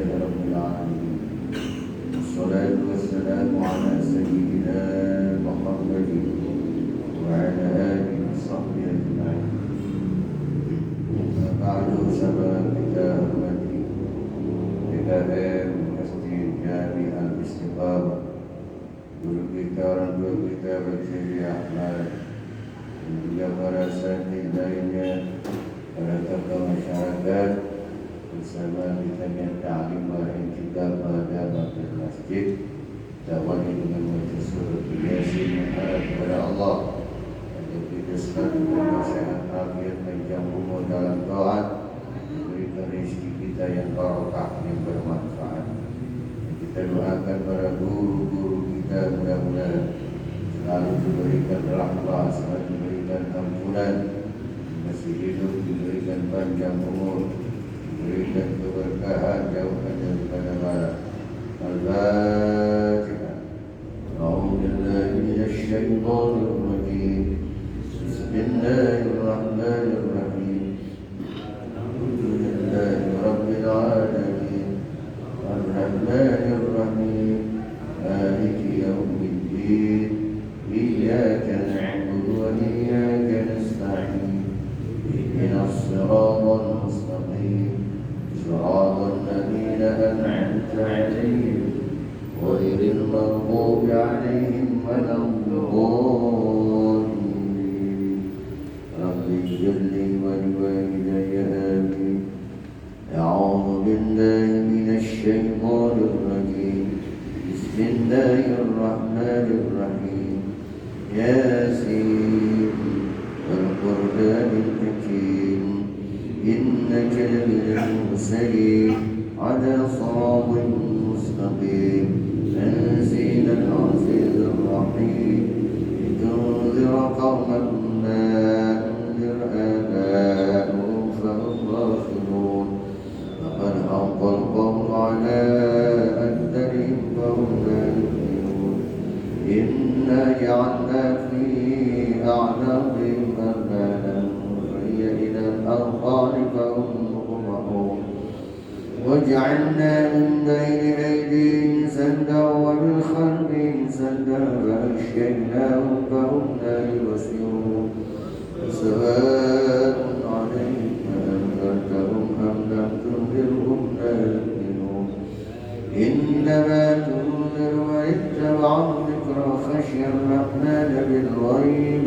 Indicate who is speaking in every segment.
Speaker 1: لله رب العالمين، والصلاة والسلام على سيدنا محمد وعلى آله وصحبه أجمعين. بعد سبب kita hormati PKM Masjid Jami Al-Istiqamah, guru kita, orang tua kita, Syekh Ahmad, dan juga para santri lainnya, para tokoh masyarakat, bersama kita yang ta'lim dan juga pada bakal masjid. Dakwah dengan baca surah Yasin, mengharap kepada Allah agar kita selalu bersehat afiat, panjang umur dalam taat, berikan rezeki kita yang barokah, yang bermanfaat. Kita doakan para guru-guru kita, mudah-mudahan selalu diberikan rahmat, selalu diberikan ampunan, masih hidup diberikan panjang umur, diberikan keberkahan, jauhkan daripada bala. Al-Fatihah. A'udzu billahi minasy syaithanir rajim. Bismillahirrahmanirrahim. Alhamdulillahi rabbil alamin. Ar-Rahmanir Rahim. Maliki yaumiddin. Iyyaka na'budu wa iyyaka nasta'in. Ihdinas siratal mustaqim. صراط الذين أنعمت عليهم غير المغضوب عليهم ولا الضالين. رب اغفر لي ولوالدي آمين. أعوذ بالله من الشيطان الرجيم. بسم الله الرحمن الرحيم. ياسين والقرآن الحكيم إنك لمن المرسلين على صراط مستقيم. تنزيل العزيز الرحيم لتنذر قوما ما أنذر آباؤهم فهم غافلون. فقد حق القول على أكثرهم فهم لا يؤمنون. إنا جعلنا في أعناقهم أغلالا إلى الأرقان فهم مقمحون. وجعلنا من بين أيديهم سدا ومن خلفهم سدا فأغشيناهم فهم لا يبصرون. سواء عليهم أأنذرتهم أم لم تنذرهم لا يؤمنون. إنما تنذر من اتبع الذكر وخشي الرحمن بالغيب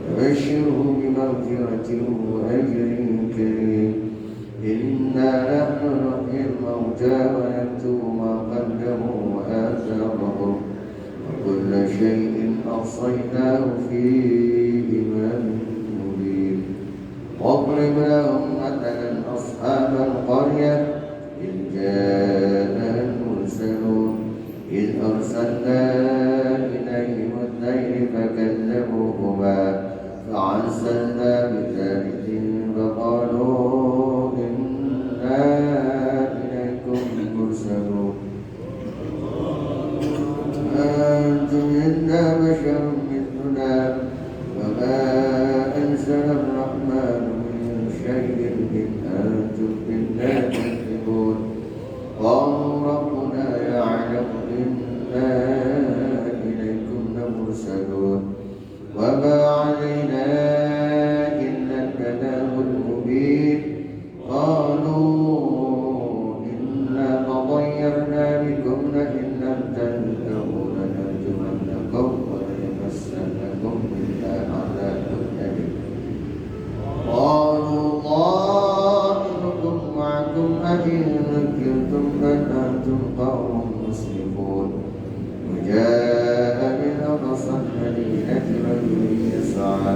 Speaker 1: فبشره بمغفرة وأجر كريم. إنا نحن نحيي الموتى ونكتب ما قدموا وآثارهم وكل شيء أحصيناه في إمام مبين. واضرب لهم مثلا أصحاب القرية إذ جاءها المرسلون إذ أرسلنا إليهم اثنين فكذبوهما فعززنا بثالث فقالوا إنا إليكم مرسلون. أنتم إلا بشر مثلنا وما أنزل الرحمن من شيء إن أنتم إلا تكذبون. قالوا ربنا يعلم إنا إليكم لمرسلون وما علينا إلا البلاغ المبين. قالوا إنا تطيرنا بكم لئن لم تنتهوا لنرجمنكم وليمسنكم منا عذاب أليم. قالوا طائركم معكم أئن ذكرتم بل أنتم قوم مسرفون. وجاء بالأقصى المدينة رجل يسعى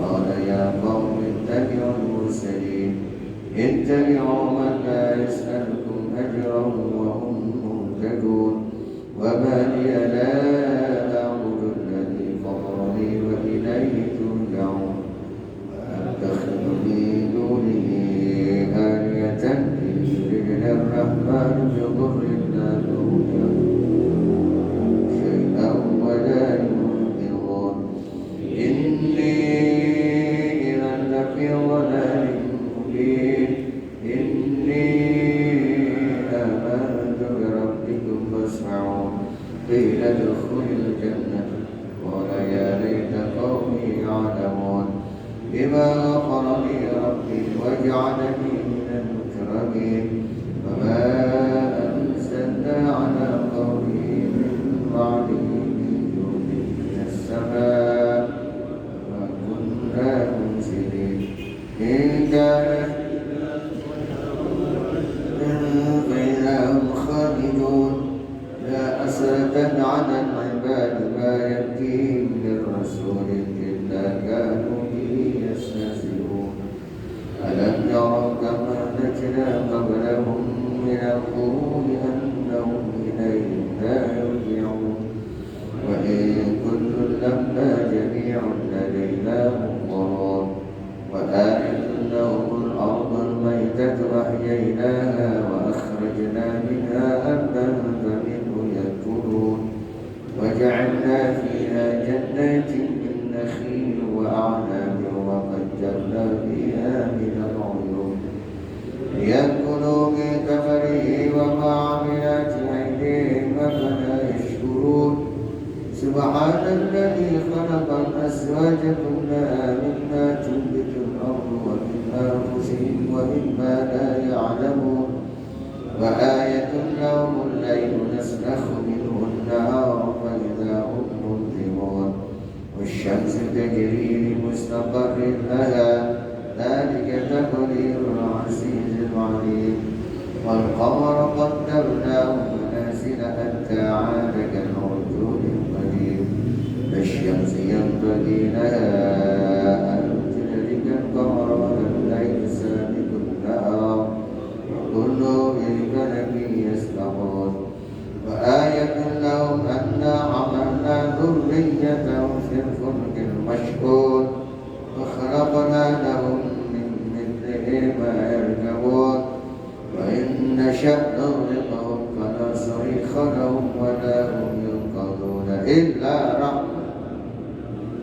Speaker 1: قال يا قوم اتبعوا المرسلين اتبعوا من لا يسألكم أجرا وهم مهتدون. وما لي لا أعبد الذي فطرني وإليه ترجعون. أتخذ من دونه آلهة إن يردنا الرحمن بضر لا تغني شيئا ولا ينقذون. إني إذا لفي ضلال مبين. إني حسرة على العباد ما يأتيهم من رسول إلا كانوا به يستهزئون ألم يروا كما أهلكنا قبلهم من القرون أنهم إليهم لا يرجعون وإن كل لما جميع لدينا محضرون وآية لهم الأرض الميتة أحييناها وأخرجنا منها أرضا فمنه يأكلون وجعلنا فيها جنات من نخيل وأعناب وفجرنا فيها من العيون ليأكلوا من ثمره وما عملت أيديهم أفلا يشكرون سبحان الذي خلق الأزواج كلها مما تنبت الأرض ومن أنفسهم ومما لا يعلمون وآية لهم الليل نسلخ منه النهار فإذا هم مظلمون والشمس تجري لمستقر لها ذلك تقدير العزيز العليم والقمر قدرناه منازل حتى عاد كالعرجون القديم الشمس ينبغي لها أن تدرك القمر والليل سابق النهار وكل بفلك يسبحون وآية لهم أنا حملنا ذريتهم في الفلك المشحون وخلقنا لهم من مثله ما يركبون وإن نشأ نغرقهم فلا صريخ لهم ولا هم ينقذون إلا رحمة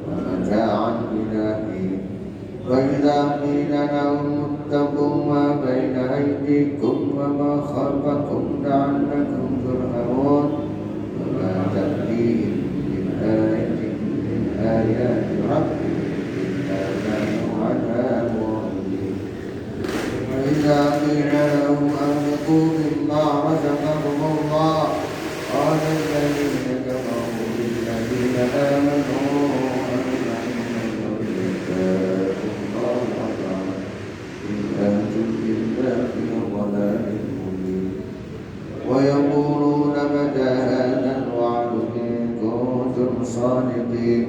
Speaker 1: ومتاعا إلى حين وإذا قيل لهم اتقوا ما بين أيديكم وما خلفكم لعلكم ترحمون وما تأتيهم من آية من آيات ربهم إلا كانوا عنها معرضين وإذا قيل لهم أنفقوا مما رزقكم الله قال الذين كفروا للذين آمنوا ويقولون متى هذا الوعد إن كنتم صادقين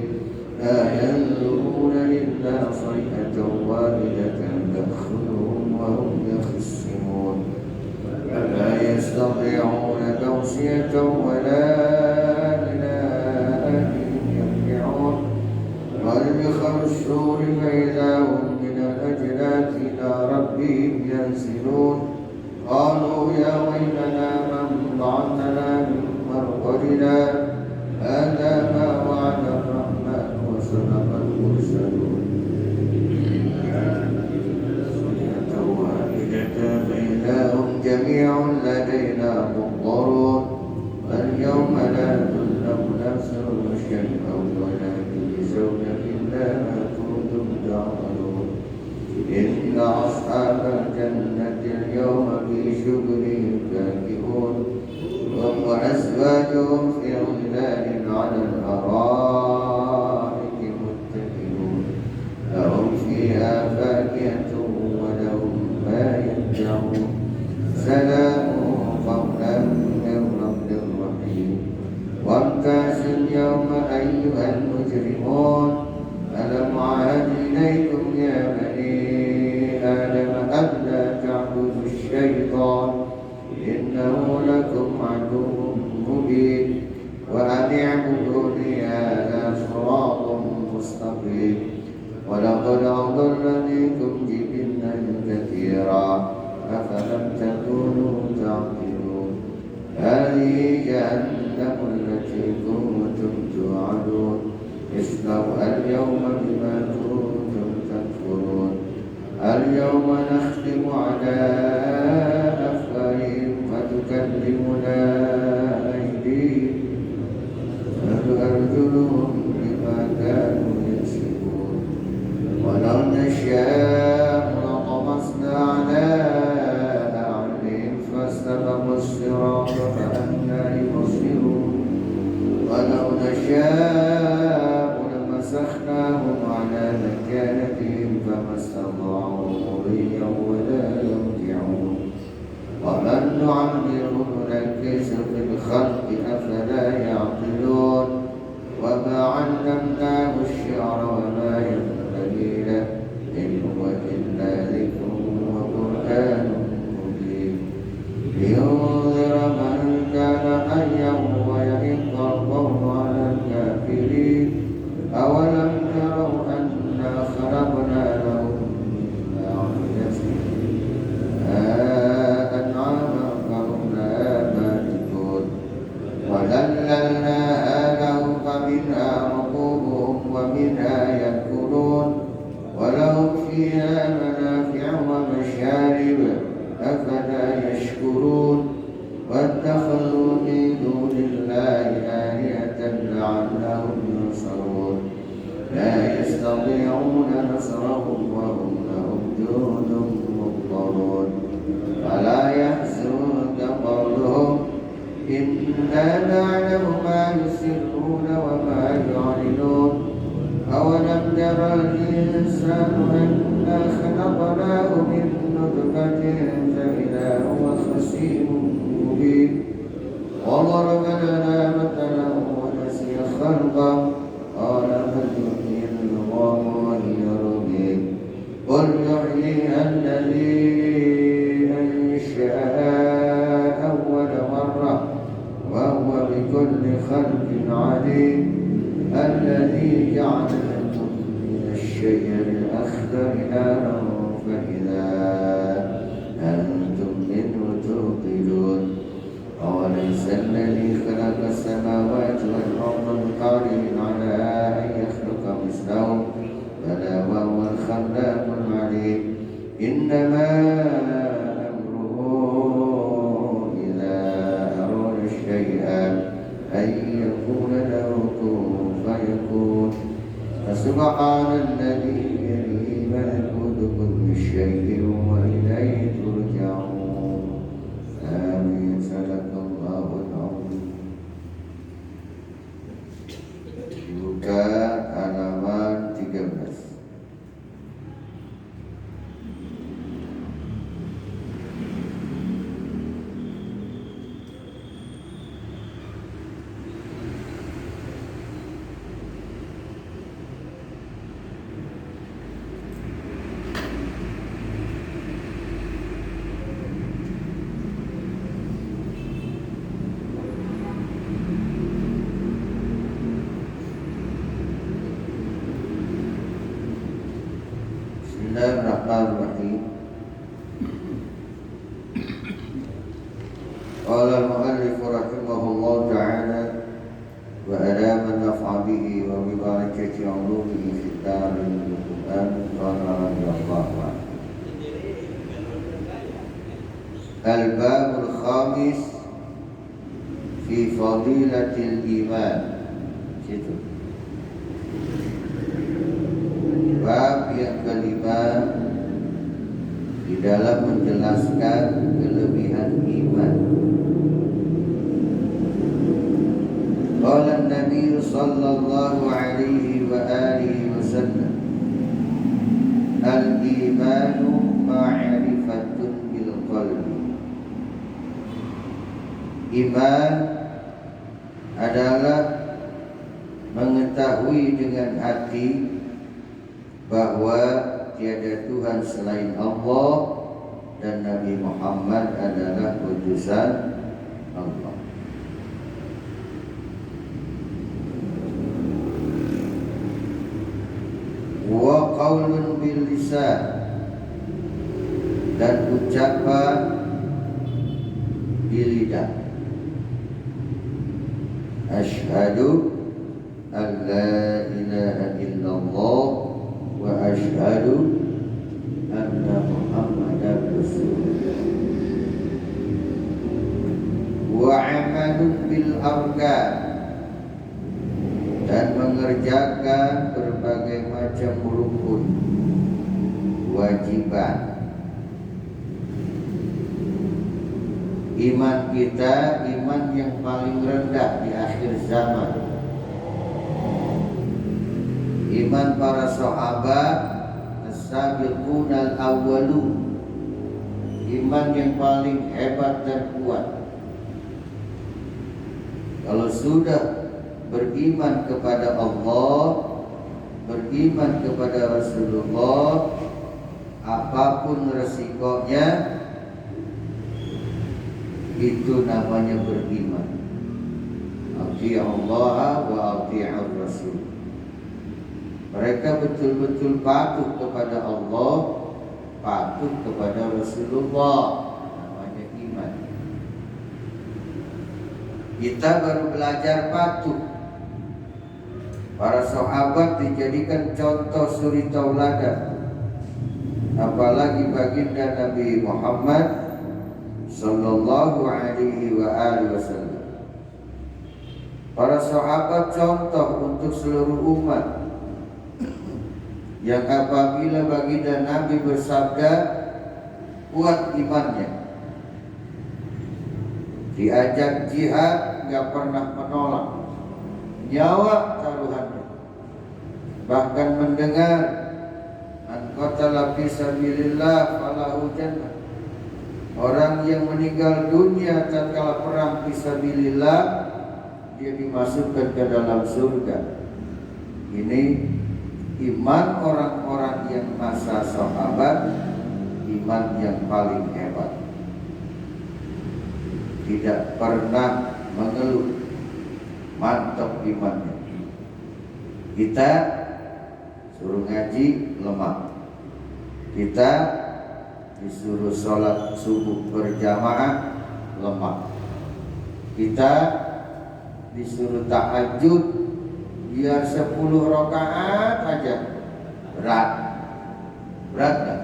Speaker 1: لا ينظرون إلا صيحة واحدة تأخذهم وهم يخصمون فلا يستطيعون توصية ولا إلى أهلهم يرجعون ونفخ الصور فإذا هم من الأجداث إلى ربهم ينزلون قالوا يا ويلنا من بعثنا من مرقدنا هذا ما وعد الرحمن وصدق المرسلون صيحة واحدة فإذا هم جميع لدينا محضرون واليوم لا تظلم نفس شيئا ولا تجزون إلا ما كنتم تعملون إن أصحاب الجنة اليوم في شغل فاكهون هم وأزواجهم في ظلال على الأرائك متكئون لهم فيها فاكهة ولهم ما يدعون سلام قولا من رب رحيم وامتازوا اليوم أيها المجرمون ألم أعهد إليكم يا بني آدم ألا تعبدوا الشيطان إنه لكم عدو مبين وأن اعبدوني هذا صراط مستقيم ولقد أضل منكم جبلا كثيرا أفلم تكونوا تعقلون هذه جهنم التي كنتم توعدون اصلوا اليوم بما كنتم تكفرون اليوم نختم على أفواههم وتكلمنا أيديهم وأرجلهم بما كانوا يكسبون ولو نشاء لطمسنا على أعينهم فاستبقوا الصراط فأنى يبصرون ولو نشاء لمسخناهم على مكانتهم فما استطاعوا مضيا ولا يرجعون ومن نعمره ننكسه في الخلق أفلا لينذر من كان حيا ويحق القول على الكافرين أولم يروا أنا خلقنا لهم مما عملت أنعاما فهم لها مالكون وذللناها لهم فمنها ركوبهم ومنها يأكلون ولهم فيها منافع ومشارب أفلا يشكرون واتخذوا من دون الله آلهة لعلهم ينصرون لا يستطيعون نصرهم وهم لهم جند مضطرون فلا يحزنك قولهم إنا نعلم ما يسرون وما يعلنون أولم ير الإنسان أنا خلقناه من نطفة فإذا هو خصيم مبين وضرب لنا مثلا ونسي خلقه قال من يحيي العظام وهي رميم قل يحييها الذي أنشأها أول مرة وهو بكل خلق عليم الذي جعل لكم من الشجر الأخضر نارا فإذا أنتم منه توقدون أوليس الذي خلق السماوات والأرض بقادر على أن يخلق مثلهم بلى وهو الخلاق العليم إنما أمره إذا أراد شيئا أن يقول له كن فيكون فسبحان الذي بيده ملكوت كل شيء وإليه ترجعون آمين صدق الله العظيم. Buka halaman 13. Bismillahirrahmanirrahim. Qala al-mu'allif rahimahullah ta'ala wa adama naf'a bihi wa bi barakati 'ulumihi fid darin Al-Qur'an qala radhiyallahu anhu. Al-babul khamis fi fadilatil iman. Situ. Bab yang kelima di dalam menjelaskan kelebihan iman. Qala Nabi sallallahu alaihi wa alihi wasallam al-imanu ma'rifatun bil qalbi. Iman adalah mengetahui dengan hati bahwa tiada Tuhan selain Allah dan Nabi Muhammad adalah utusan Allah. Wa qaulun bil lisan, dan ucapan di lidah. Asyhadu an la ilaha illallah wa asyhadu anna Muhammadar Rasulullah. Wa amalun bil arkan, dan mengerjakan berbagai macam rukun kewajiban. Iman kita, iman yang paling rendah di akhir zaman. Iman para sahabat as-sabiqun al-awwalun, iman yang paling hebat dan kuat. Kalau sudah beriman kepada Allah, beriman kepada Rasulullah, apapun resikonya Itu namanya beriman. Ati'ullaha wa ati'ur rasul. Mereka betul-betul patuh kepada Allah, patuh kepada Rasulullah. Namanya iman. Kita baru belajar patuh. Para sahabat dijadikan contoh suri tauladan, apalagi baginda Nabi Muhammad sallallahu alaihi wasallam. Para sahabat contoh untuk seluruh umat, yang apabila baginda Nabi bersabda, kuat imannya, diajak jihad gak pernah menolak, nyawa taruhannya. Bahkan mendengar man qatala fi sabilillah falahu jannah, orang yang meninggal dunia tatkala perang fi sabilillah, dia dimasukkan ke dalam surga. Ini iman orang-orang yang masa sahabat, iman yang paling hebat. Tidak pernah mengeluh, mantap imannya. Kita suruh ngaji lemah, kita disuruh sholat subuh berjamaah lemah, kita disuruh tahajud biar 10 rakaat aja berat gak?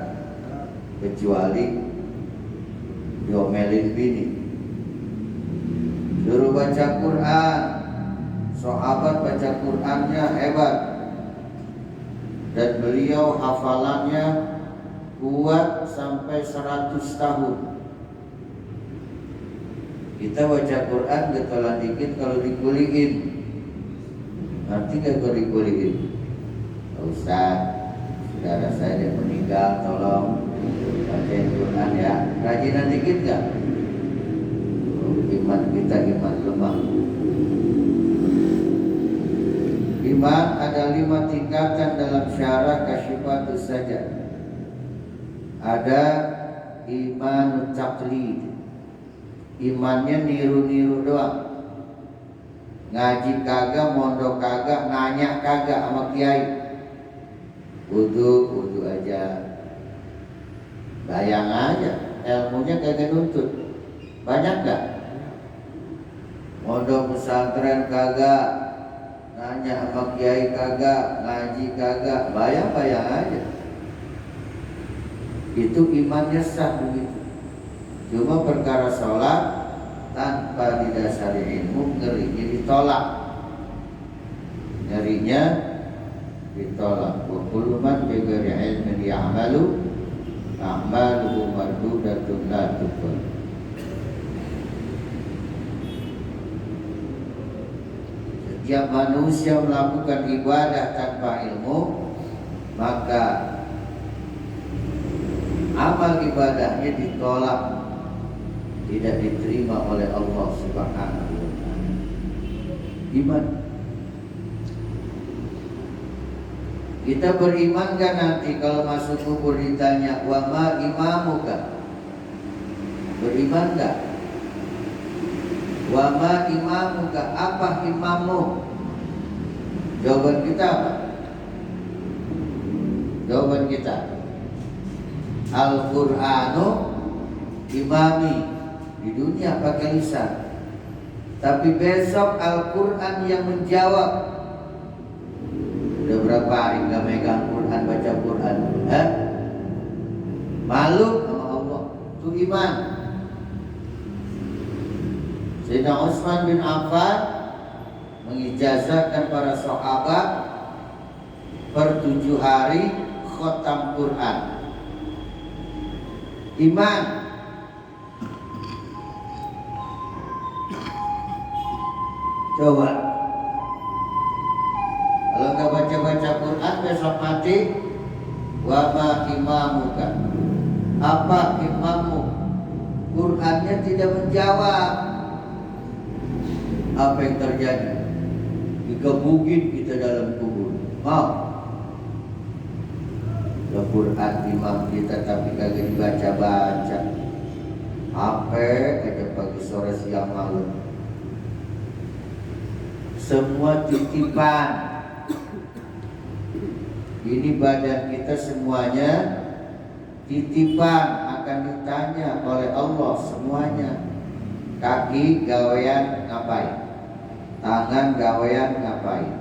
Speaker 1: Kecuali diomelin bini. Suruh baca Quran, sahabat baca Qurannya hebat, dan beliau hafalannya kuat sampai 100 tahun. Kita baca Quran getalan dikit kalau dikuliin. Nanti gak kalau dikuliin, Ustaz, saudara saya yang meninggal, tolong bacain Quran ya. Rajinan dikit gak? Iman kita iman lemah. Iman ada 5 tingkatan dalam syarah Kasyifatus Sajad. Ada imanut taqlid, imannya niru-niru doang. Ngaji kagak, mondok kagak, nanya kagak sama kiai. Wudu aja. Bayang aja, ilmunya kagak nuntut. Banyak gak? Mondok pesantren kagak, nanya sama kiai kagak, ngaji kagak, bayang-bayang aja. Itu imannya sah begitu. Cuma perkara sholat tanpa didasari ilmu, ngerinya ditolak. Ngerinya ditolak. Wa kullu man bi ghairi ilmin ya'malu a'maluhu mardudatun la tuqbal. Setiap manusia melakukan ibadah tanpa ilmu, maka amal ibadahnya ditolak, tidak diterima oleh Allah Subhanahu wa ta'ala. Iman. Kita beriman kan nanti kalau masuk kubur ditanya, wa ma imamuka? Beriman enggak? Wa ma imamuka? Apa imammu? Jawaban kita apa? Jawaban kita, Al-Qur'anu imami. Di dunia pakai lisan, tapi besok Al-Quran yang menjawab. Udah berapa hari gak megang Quran, baca Quran? Malu sama Allah. Itu iman. Sayyidina Utsman bin Affan mengijazahkan para sahabat per 7 hari khatam Quran. Iman. Coba, kalau nggak baca-baca Quran besok mati, wa ma imamuka? Apa imammu? Qurannya tidak menjawab. Apa yang terjadi? Digebukin kita dalam kubur. Mau? Quran imam kita tapi kagak dibaca-baca. aja pagi sore siang malam. Semua titipan. Ini badan kita semuanya titipan, akan ditanya oleh Allah semuanya. Kaki gawean ngapain? Tangan gawean ngapain?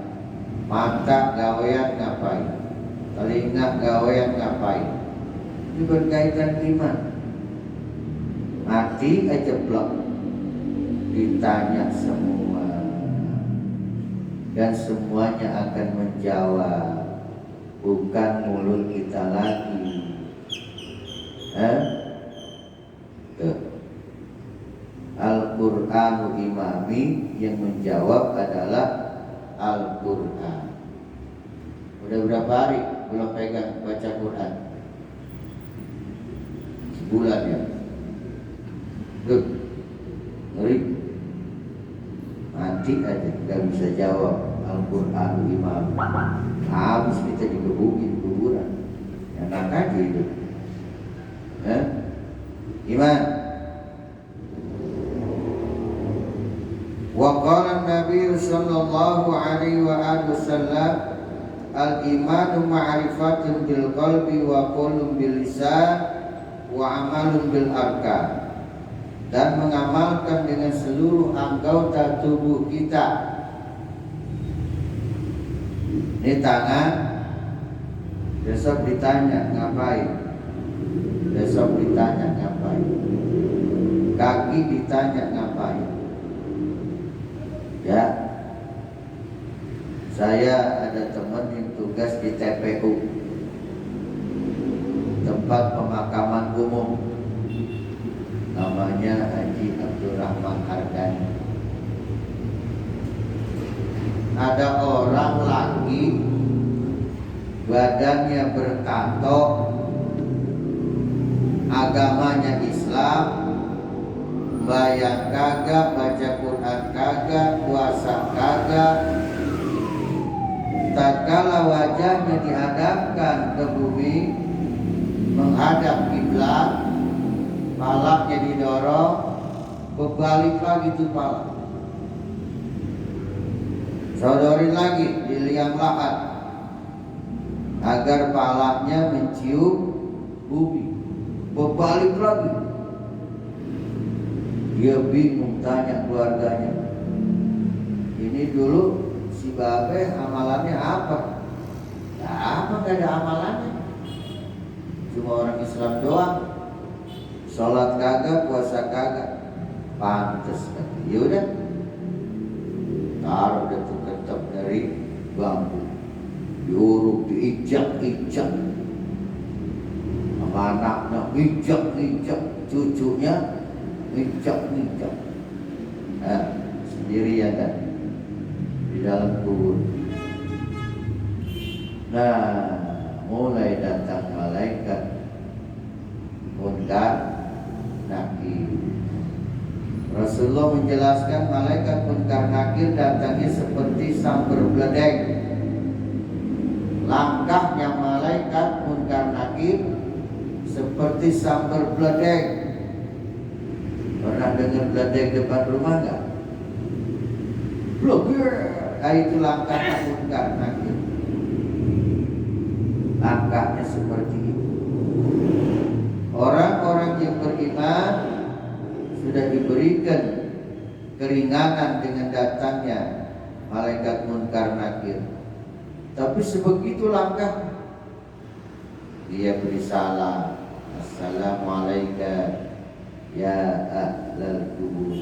Speaker 1: Mata gawean ngapain? Telinga gawean ngapain? Ini berkaitan iman. Mati aja blok, ditanya semua, dan semuanya akan menjawab, bukan mulut kita lagi. Al-Qur'anu imami, yang menjawab adalah Al-Qur'an. Udah berapa hari belum pegang baca Quran? Sebulan ya. Ngeri. Mati aja gak bisa jawab Al-Qur'anu imami. Habis kita digebukin kuburan. Enak aja itu. Iman. Wa qala Nabi sallallahu alaihi wa alihi wasallam, al-imanu ma'rifatun bil qalbi wa qaulun bil lisan wa amalun bil arkan. Dan mengamalkan dengan seluruh anggota tubuh kita. Ini tangan, besok ditanya ngapain? Besok ditanya ngapain? Kaki ditanya ngapain? Ya, saya ada teman yang tugas di TPU, tempat pemakaman umum, namanya Haji Abdurrahman Ardani. Ada orang lagi badannya bertato, agamanya Islam, bayang kagak, baca Quran kagak, puasa kagak. Tatkala wajahnya dihadapkan ke bumi, menghadap kiblat, palanya didorong, berbalik lagi tuh pala. Sodorin lagi di liang lahat agar palanya mencium bumi, berbalik lagi. Dia bingung, tanya keluarganya, ini dulu si Babe amalannya apa? Nah, apa gak ada amalannya? Cuma orang Islam doang, sholat kagak, puasa kagak. Pantes kan? Yaudah, taruh deh tuh ketep dari bambu, diuruk, diijak-ijak, sama anaknya ijak-ijak, cucunya ngijak-ngijak, sendirian kan di dalam kubur. Nah, mulai datang malaikat munkar nakir. Rasulullah menjelaskan malaikat munkar nakir datangnya seperti sambar beledek. Langkahnya malaikat munkar nakir seperti sambar beledek. Pernah dengar beledek depan rumah enggak? Belum. Itu langkah munkar nakir. Langkahnya seperti itu. Orang-orang yang beriman sudah diberikan keringanan dengan datangnya malaikat munkar nakir. Tapi sebegitu langkah, dia beri salam, assalamualaikum ya ahlal kubur.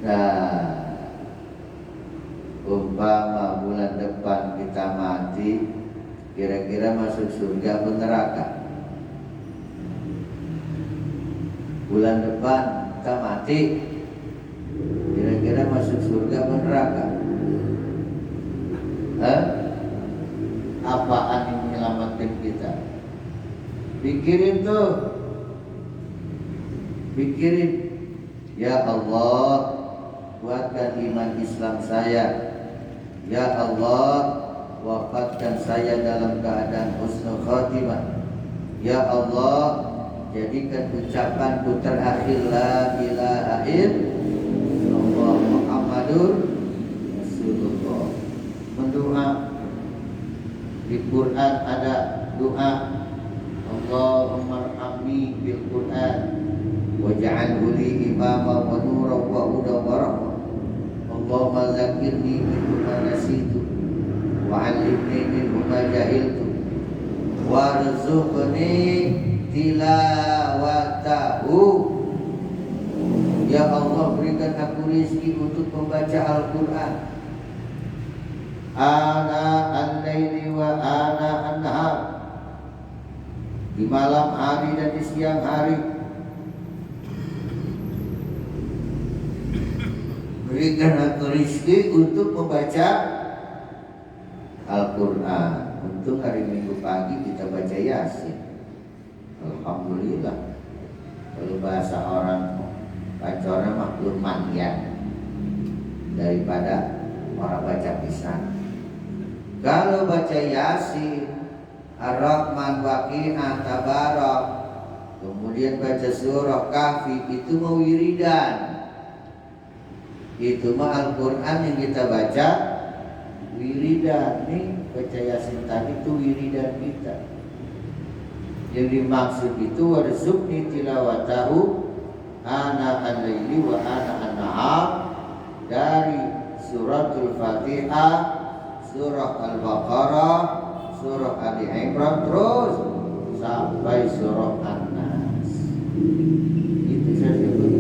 Speaker 1: Nah, umpama bulan depan kita mati, kira-kira masuk surga atau neraka? Bulan depan kita mati, kira-kira masuk surga atau neraka? Apaan yang menyelamatkan kita? Pikirin tuh. Pikirin, ya Allah, kuatkan iman Islam saya. Ya Allah, wafatkan saya dalam keadaan husnul khatimah. Ya Allah, jadikan ucapanku terakhir la ilaha illallah Muhammadur Rasulullah. Mendoa di Quran ada doa Allahumma arhamni bil Quran waj'alhu li imama wa nuran wa hudan wa rahmah. Allahumma zakirni minhu ma nasitu wa 'allimni minhu ma jahiltu warzuqni tilawatahu. Ya Allah, berikan aku rezeki untuk membaca Al-Quran ana al-laili wa ana an-nahar, di malam hari dan di siang hari. Berikan aku rezeki untuk membaca Al-Quran. Untung hari Minggu pagi kita baca Yasin. Alhamdulillah. Kalau bahasa orang baca maklum mandian daripada orang baca pisan. Kalau baca Yasin, Ar-Rahman, Waqi'ah, Tabarak, kemudian baca surah Kahfi, itu mau wiridan. Itu mah Al-Quran yang kita baca wiridan. Nih baca Yasin tadi itu wiridan kita. Yang dimaksud itu warzuqni tilawatahu ana al-laili wa ana an-nahar, dari suratul Fatihah, surah Al-Baqarah, surah Ali Imran, terus sampai surah An-Nas. Itu saya sebut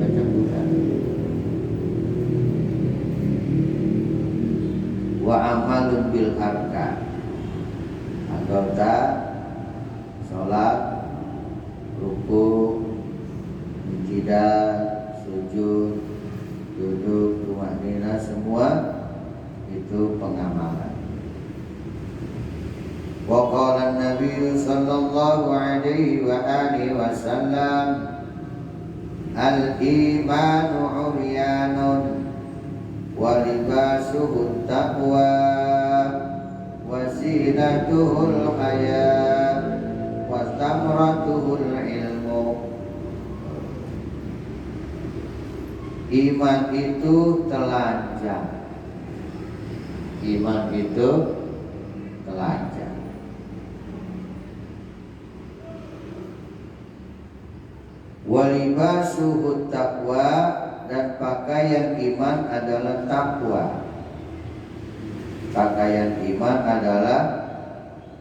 Speaker 1: baca Quran. Wa amalun bil arkan, anggota sholat, ruku, iktidal, sujud, duduk, tumanina, semua itu pengamalan. Wa qala an-nabiy sallallahu alaihi wa alihi wasallam al-imanu 'uryanun wa libasuhu taqwa wa zinatuhul haya wa tamratuhul ilmu. Iman itu telanjang. Iman itu telanjang. Walibasuhu taqwa, dan pakaian iman adalah takwa. Pakaian iman adalah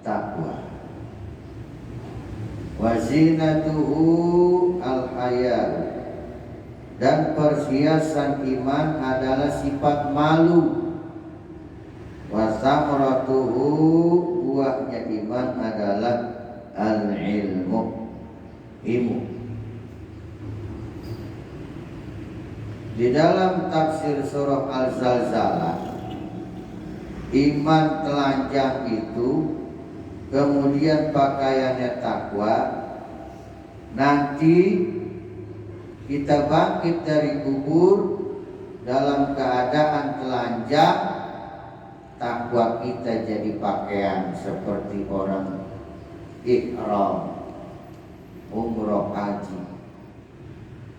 Speaker 1: takwa. Wazinatuhu al-haya, dan perhiasan iman adalah sifat malu. Wasamratuhu, buahnya iman adalah al-ilmu, ilmu. Di dalam tafsir surah Al-Zalzalah, iman telanjang itu, kemudian pakaiannya takwa. Nanti kita bangkit dari kubur dalam keadaan telanjang, takwa kita jadi pakaian seperti orang ihram, umroh, haji,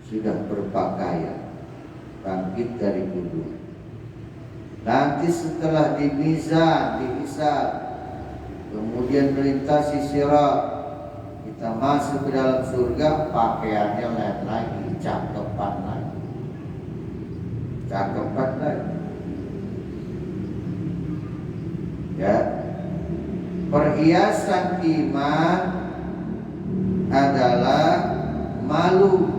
Speaker 1: sudah berpakaian, bangkit dari kubur. Nanti setelah dimizan, dihisab, kemudian melintasi sirat, kita masuk ke dalam surga, pakaiannya lain lagi, cakepan lagi, cakepan lagi. Ya, perhiasan iman adalah malu.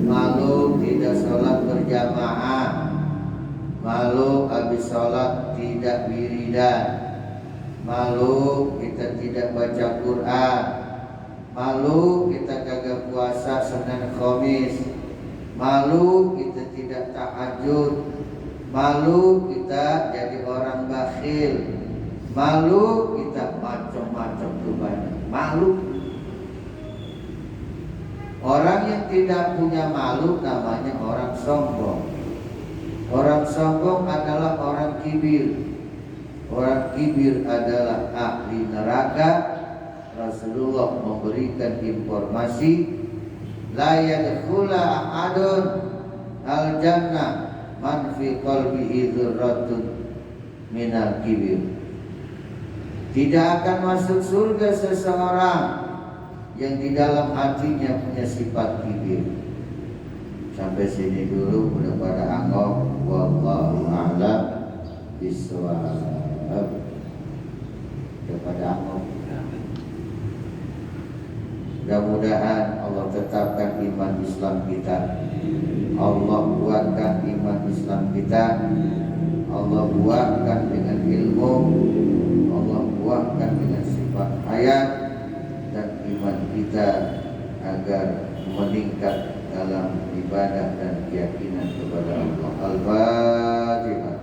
Speaker 1: Malu tidak sholat berjamaah, malu habis sholat tidak wiridan, malu kita tidak baca Quran, malu kita kagak puasa Senin Khamis, malu kita tidak tahajud, malu kita jadi orang bakhil, malu kita macam-macam tuh banyak. Malu. Orang yang tidak punya malu namanya orang sombong. Orang sombong adalah orang kibir. orang kibir adalah ahli neraka. Rasulullah memberikan informasi, la yadkhula ahadun al jannah man fi qalbihi dzurratun minal kibir. Tidak akan masuk surga seseorang yang di dalam hatinya punya sifat kibir. Sampai sini dulu, udah pada anggap. Wallahu a'lam bishawab. Udah pada anggap. Mudah-mudahan Allah tetapkan iman Islam kita, Allah buatkan iman Islam kita, Allah buatkan dengan ilmu, Allah buatkan dengan sifat hayat dan iman kita agar meningkat dalam ibadah dan keyakinan kepada Allah. Al-Fatihah.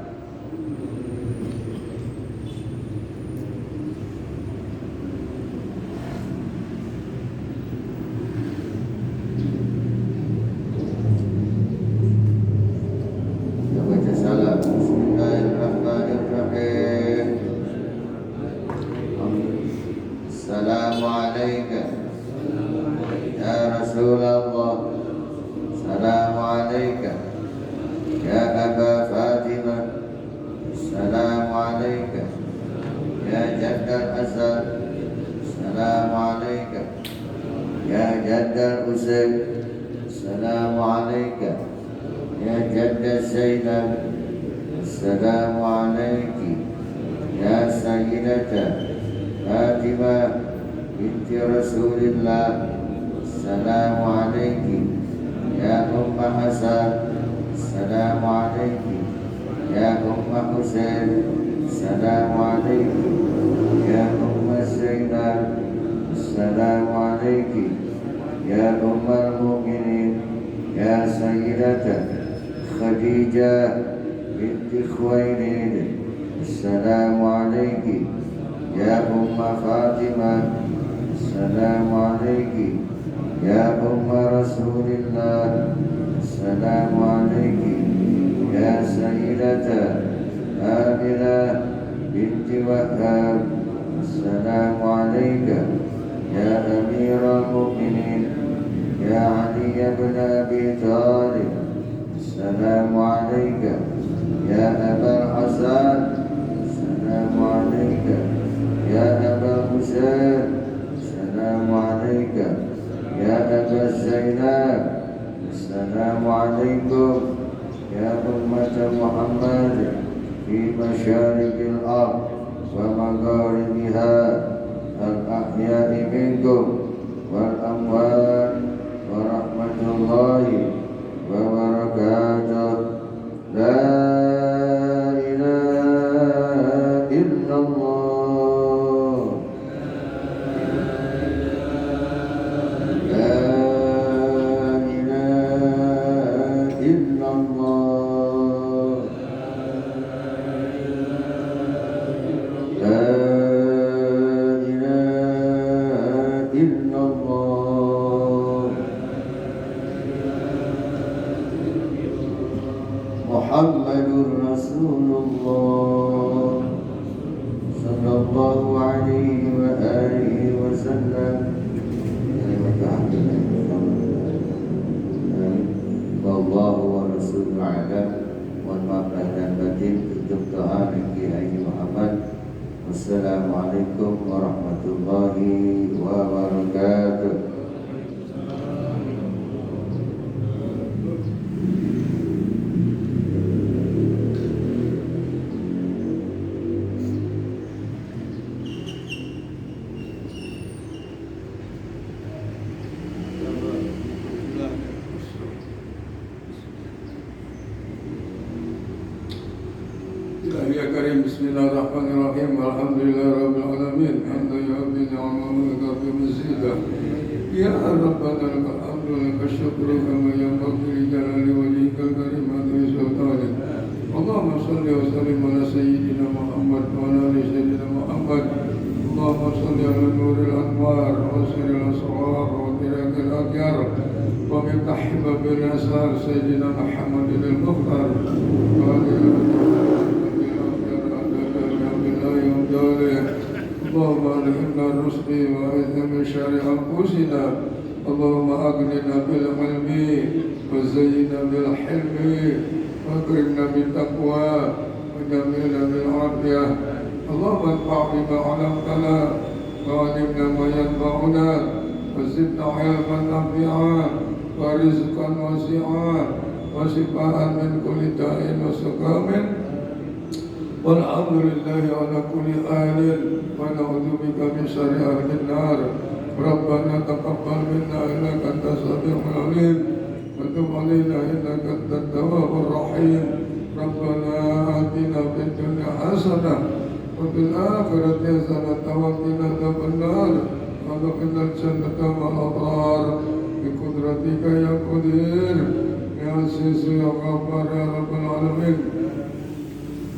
Speaker 1: Wassalamualaikum warahmatullahi wabarakatuh.
Speaker 2: Ya Karim, Bismillahirrahmanirrahim. Alhamdulillahirrabbilalamin. Hamdan yu'abbi ni'amahu wa yukafi mazidah. Ya Rabbana lakal hamdu laka syukru kama yanbaghi li jalali wajhikal karim wa sultanik. Allahumma salli wa sallim ala sayyidina Muhammad wa ala ali sayyidina Muhammad. Allahumma salli ala nuril anwar wa sirril asrar wa tirakil akyar wa miftah babil asrar sayyidina Muhammadin al-Mukhtar wa ala اللهم ألهمنا الرشد وأعذنا من شر أنفسنا اللهم أغننا بالعلم وزينا بالحلم وأكرمنا بالتقوى وجملنا بالعافية اللهم انفع بما علمتنا وعلمنا ما ينفعنا وزدنا علما نافعا ورزقا واسعا وشفاء من كل داء وسقام والحمد لله على كل حال ونعوذ بك من شر أهل النار ربنا تقبل منا إنك أنت السميع العليم وتب علينا إنك أنت التواب الرحيم ربنا آتنا في الدنيا حسنة وفي الآخرة حسنة وقنا عذاب النار وادخلنا الجنة مع الأبرار بقدرتك يا قدير يا عزيز يا غفار يا رب العالمين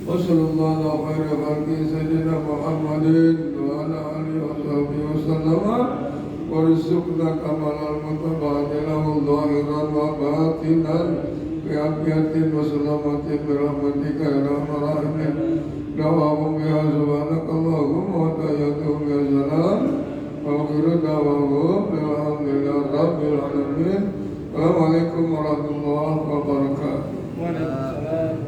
Speaker 2: وصلى الله على خير خلق سيدنا محمد وعلى آله وصحبه وسلم وارزقنا كمال المتبادل ظاهرا وباطنا بعافية وسلامة برحمتك يا أرحم الراحمين دعواهم بها سبحانك اللهم وتحياتهم يا سلام وآخر دعواهم الحمد لله رب العالمين السلام عليكم ورحمة الله وبركاته.